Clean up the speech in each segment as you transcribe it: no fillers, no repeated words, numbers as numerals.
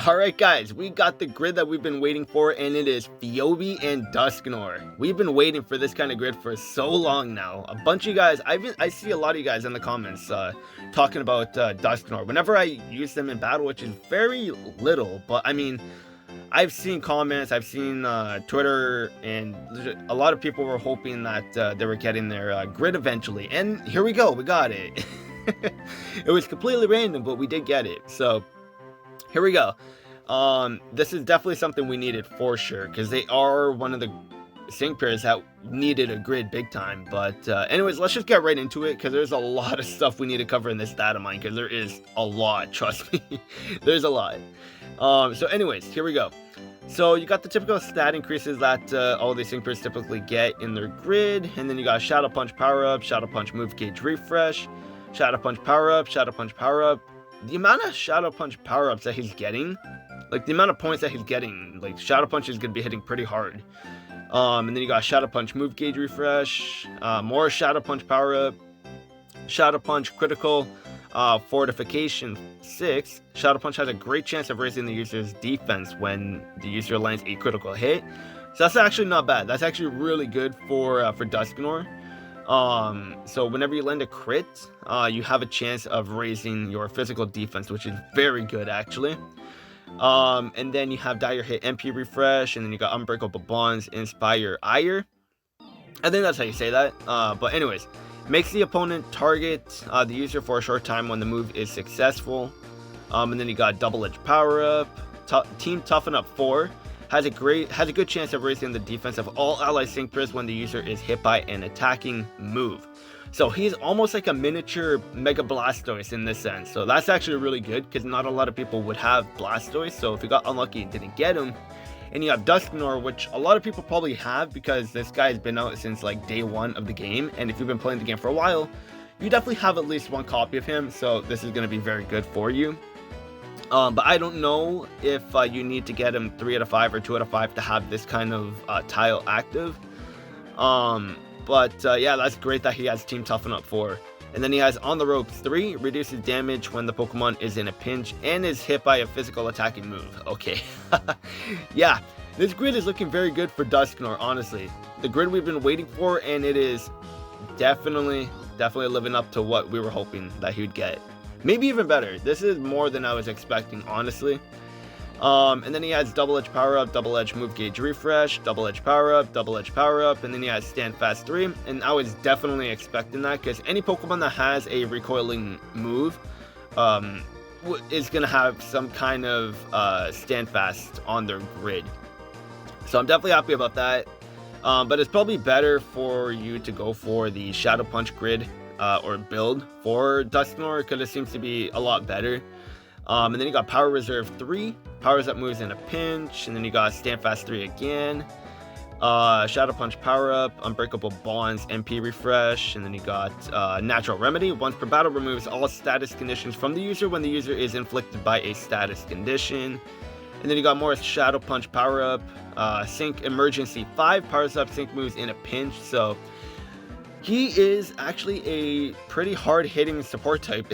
Alright guys, we got the grid that we've been waiting for, and it is Phoebe and Dusknoir. We've been waiting for this kind of grid for so long now. A bunch of you guys, I see a lot of you guys in the comments talking about Dusknoir. Whenever I use them in battle, which is very little, but I mean, I've seen comments, I've seen Twitter, and a lot of people were hoping that they were getting their grid eventually. And here we go, we got it. It was completely random, but we did get it. So here we go. This is definitely something we needed for sure, because they are one of the sync pairs that needed a grid big time. But anyways, let's just get right into it, because there's a lot of stuff we need to cover in this data mine, because there is a lot, trust me. There's a lot. So anyways, here we go. So you got the typical stat increases that all these sync pairs typically get in their grid, and then you got Shadow Punch power up, Shadow Punch move gauge refresh, Shadow Punch power up, Shadow Punch power up. The amount of Shadow Punch power ups that he's getting, like the amount of points that he's getting, like Shadow Punch is gonna be hitting pretty hard. And then you got Shadow Punch move gauge refresh, more Shadow Punch power up, Shadow Punch critical, fortification 6. Shadow Punch has a great chance of raising the user's defense when the user lands a critical hit. So that's actually not bad. That's actually really good for Dusknoir. So whenever you land a crit, you have a chance of raising your physical defense, which is very good actually. And then you have Dire Hit MP refresh, and then you got Unbreakable Bonds, Inspire Ire. I think that's how you say that. But anyways, makes the opponent target the user for a short time when the move is successful. And then you got Double Edge power up, Team Toughen Up 4. Has a good chance of raising the defense of all ally sync pairs when the user is hit by an attacking move. So he's almost like a miniature Mega Blastoise in this sense. So that's actually really good, because not a lot of people would have Blastoise. So if you got unlucky and didn't get him, and you have Dusknoir, which a lot of people probably have, because this guy's been out since like day 1 of the game. And if you've been playing the game for a while, you definitely have at least one copy of him. So this is going to be very good for you. But I don't know if you need to get him 3 out of 5 or 2 out of 5 to have this kind of tile active. Yeah, that's great that he has Team Toughen Up 4. And then he has On the Ropes 3, reduces damage when the Pokemon is in a pinch and is hit by a physical attacking move. Okay. Yeah, this grid is looking very good for Dusknoir, honestly. The grid we've been waiting for, and it is definitely living up to what we were hoping that he would get. Maybe even better. This is more than I was expecting, honestly. And then he has Double Edge power up, Double Edge move gauge refresh, Double Edge power up, Double Edge power up, and then he has Stand Fast 3. And I was definitely expecting that, because any Pokemon that has a recoiling move is gonna have some kind of Stand Fast on their grid. So I'm definitely happy about that. But it's probably better for you to go for the Shadow Punch grid or build for Dusknoir, because it seems to be a lot better. And then you got Power Reserve 3, powers up moves in a pinch, and then you got Stand Fast 3 again, Shadow Punch power up, Unbreakable Bonds MP refresh, and then you got Natural Remedy. Once per battle, removes all status conditions from the user when the user is inflicted by a status condition. And then you got more Shadow Punch power up, Sync Emergency 5, powers up sync moves in a pinch. So he is actually a pretty hard-hitting support type.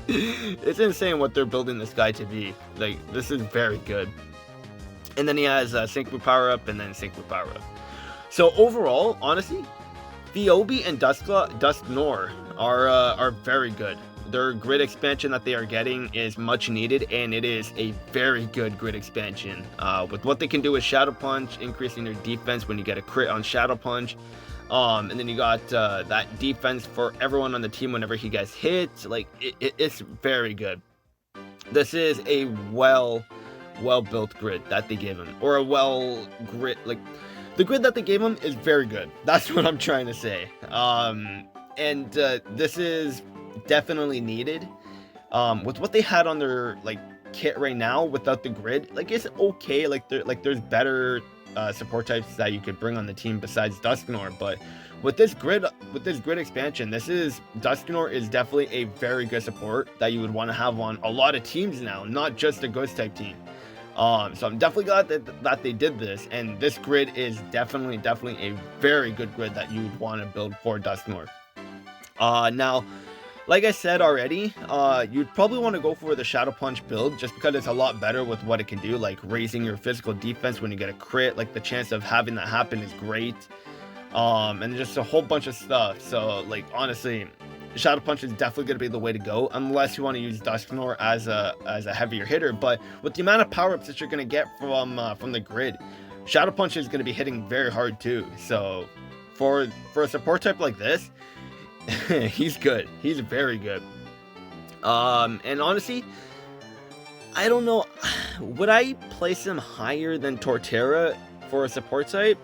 It's insane what they're building this guy to be. Like, this is very good. And then he has Sync Move power up, and then Sync Move power up. So overall, honestly, Phoebe and Dusknoir are very good. Their grid expansion that they are getting is much needed, and it is a very good grid expansion. With what they can do with Shadow Punch, increasing their defense when you get a crit on Shadow Punch. And then you got that defense for everyone on the team whenever he gets hit. Like, it's very good. This is a well-built grid that they gave him, or a like the grid that they gave him is very good. That's what I'm trying to say. And this is definitely needed. With what they had on their like kit right now without the grid, like, it's okay. Like, there's better support types that you could bring on the team besides Dusknoir, but with this grid expansion, Dusknoir is definitely a very good support that you would want to have on a lot of teams now, not just a ghost type team. So I'm definitely glad that they did this, and this grid is definitely a very good grid that you would want to build for Dusknoir. Now Like I said already, you'd probably want to go for the Shadow Punch build just because it's a lot better with what it can do, like raising your physical defense when you get a crit. Like the chance of having that happen is great. And just a whole bunch of stuff. So like honestly, Shadow Punch is definitely going to be the way to go unless you want to use Dusknoir as a heavier hitter. But with the amount of power-ups that you're going to get from the grid, Shadow Punch is going to be hitting very hard too. So for a support type like this, he's good. He's very good. And honestly, I don't know, would I place him higher than Torterra for a support type?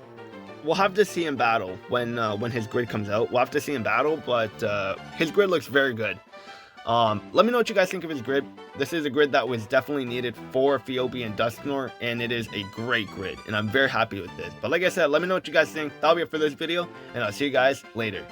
We'll have to see in battle when his grid comes out. We'll have to see in battle, but his grid looks very good. Let me know what you guys think of his grid. This is a grid that was definitely needed for Phoebe and Dusknoir, and it is a great grid, and I'm very happy with this. But like I said, let me know what you guys think. That'll be it for this video, and I'll see you guys later.